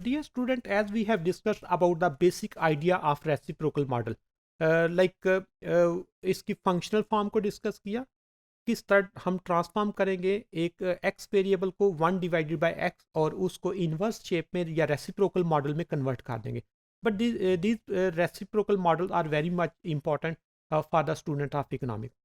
Dear student, as we have discussed about the basic idea of reciprocal model, इसकी functional form को discuss किया, किस तरह हम ट्रांसफॉर्म करेंगे एक एक्स वेरिएबल को 1 डिवाइडेड बाय एक्स और उसको इन्वर्स शेप में या रेसिप्रोकल मॉडल में कन्वर्ट कर देंगे. But these reciprocal model are very much important for the student of economics.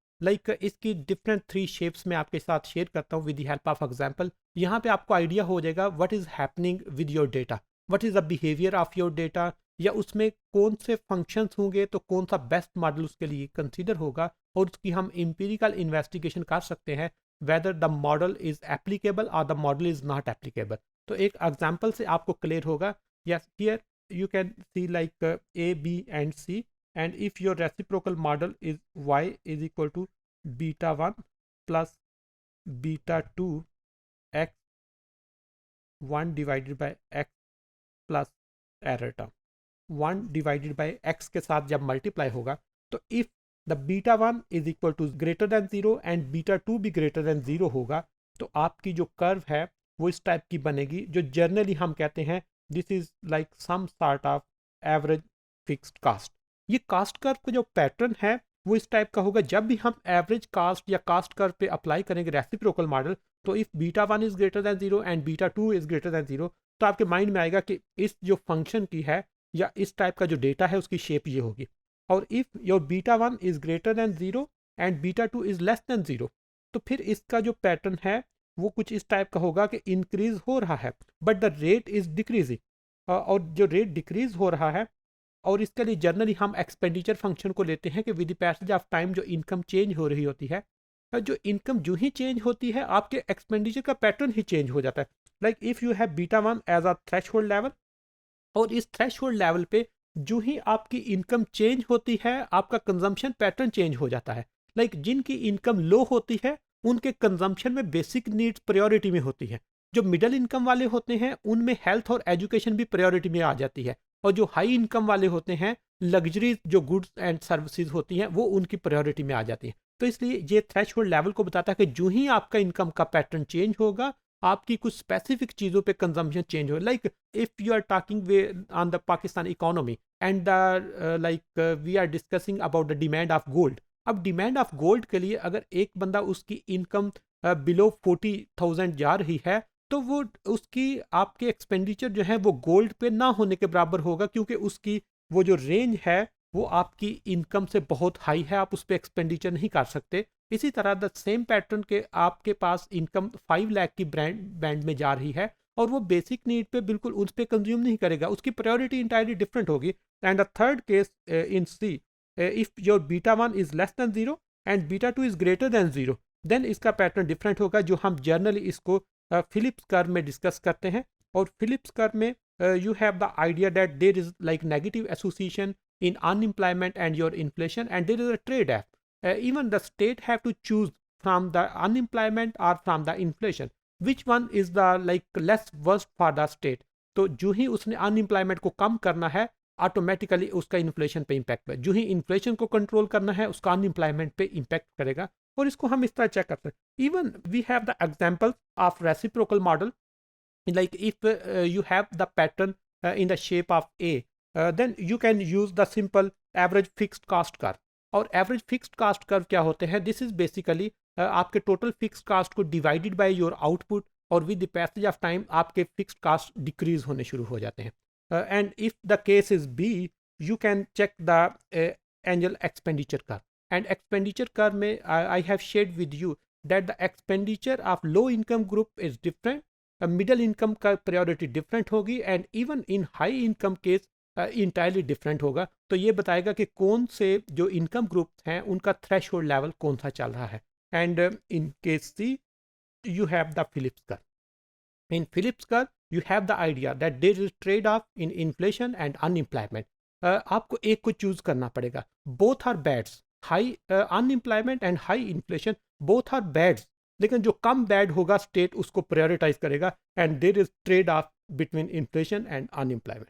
इसकी डिफरेंट 3 शेप्स में आपके साथ शेयर करता हूँ with the help of example. यहाँ पे आपको आइडिया हो जाएगा what is happening with your data, what is the behaviour of your data, या उसमें कौन से फंक्शंस होंगे तो कौन सा बेस्ट मॉडल उसके लिए कंसीडर होगा और उसकी हम एम्पिरिकल इन्वेस्टिगेशन कर सकते हैं whether the model is applicable और the model is not applicable. तो एक एग्जांपल से आपको क्लियर होगा. Yes, here you can see like A, B and C, and if your reciprocal model is y is equal to beta 1 plus beta 2 x 1 divided by x plus error term 1 divided by x के साथ जब multiply होगा तो if the beta 1 is equal to greater than 0 and beta 2 भी greater than 0 होगा तो आपकी जो कर्व है वो इस टाइप की बनेगी जो जनरली हम कहते हैं this is like some sort of average fixed cost. ये कास्ट कर्व का जो पैटर्न है वो इस टाइप का होगा. जब भी हम एवरेज कास्ट या कास्ट कर्व पे अप्लाई करेंगे रेसिप्रोकल मॉडल तो if beta 1 is greater than 0 and beta 2 is greater than 0 तो आपके माइंड में आएगा कि इस जो फंक्शन की है या इस टाइप का जो डेटा है उसकी शेप ये होगी. और if your beta 1 is greater than 0 and beta 2 is less than 0 तो फिर इसका जो पैटर्न है वो कुछ इस टाइप का होगा कि इंक्रीज हो रहा है but the rate is decreasing. और जो रेट डिक्रीज हो रहा है और इसके लिए जनरली हम एक्सपेंडिचर फंक्शन को लेते हैं कि with the passage of time जो इनकम चेंज हो रही होती है, जो इनकम जो ही चेंज होती है आपके एक्सपेंडिचर का पैटर्न ही चेंज हो जाता है. Like if you have beta 1 as a threshold level और इस थ्रेशहोल्ड लेवल पे जो ही आपकी इनकम चेंज होती है आपका कंजम्पशन पैटर्न चेंज हो जाता है. जिनकी इनकम लो होती है उनके कंजम्पशन में बेसिक नीड्स प्रायोरिटी में होती है. जो मिडिल इनकम वाले होते हैं उनमें हेल्थ और एजुकेशन भी प्रायोरिटी में आ जाती है और जो हाई इनकम वाले होते हैं लग्जरी जो गुड्स एंड सर्विसेज होती हैं वो उनकी प्रायोरिटी में आ जाती हैं. तो इसलिए ये थ्रेशहोल्ड लेवल को बताता है कि जो ही आपका इनकम का पैटर्न चेंज होगा आपकी कुछ स्पेसिफिक चीज़ों पे कंजम्पशन चेंज हो. Like if you are talking way on the Pakistan economy and the we are discussing about the demand of gold. अब डिमांड ऑफ गोल्ड के लिए अगर एक बंदा उसकी इनकम बिलो 40,000 जा रही है तो वो उसकी आपके एक्सपेंडिचर जो है वो गोल्ड पे ना होने के बराबर होगा क्योंकि उसकी वो जो रेंज है वो आपकी इनकम से बहुत हाई है, आप उस पर एक्सपेंडिचर नहीं कर सकते. इसी तरह द सेम पैटर्न के आपके पास इनकम 5 लाख की बैंड में जा रही है और वो बेसिक नीड पे बिल्कुल उस पर कंज्यूम नहीं करेगा, उसकी प्रायोरिटी इंटायरली डिफरेंट होगी. And the third case in C if your beta 1 is less than 0 and beta 2 is greater than 0 then इसका पैटर्न डिफरेंट होगा जो हम जर्नली इसको फिलिप्स कर्व में डिस्कस करते हैं. और फिलिप्स कर्व में you have the idea that there is like negative association in unemployment and your inflation and there is a trade-off. Even the state have to choose from the unemployment or from the inflation. Which one is the less worst for the state? तो जो ही उसने unemployment को कम करना है automatically उसका inflation पे impact है. जो ही इन्फ्लेशन को कंट्रोल करना है उसका अनएम्प्लॉयमेंट पे इम्पैक्ट करेगा. और इसको हम इस तरह चेक करते हैं. Even we have the example of reciprocal model. Like if you have the pattern in the shape of A, then you can use the simple average fixed cost curve. और average fixed cost curve क्या होते हैं? This is basically आपके total fixed cost को divided by your output और with the passage of time आपके fixed cost decrease होने शुरू हो जाते हैं. And if the case is B, you can check the annual expenditure curve. And expenditure curve में I have shared with you that the expenditure of low income group is different. Middle income का priority different होगी and even in high income case entirely different होगा. तो ये बताएगा कि कौन से जो इनकम ग्रुप हैं उनका थ्रेशहोल्ड लेवल कौन सा चल रहा है. And in case C you have the Phillips curve. In Phillips curve you have the idea that there is trade off in inflation and unemployment. आपको एक को चूज करना पड़ेगा. Both are bads. High unemployment and high inflation both are bads, लेकिन जो कम bad होगा state उसको प्रायोरिटाइज करेगा. And there is trade off between inflation and unemployment.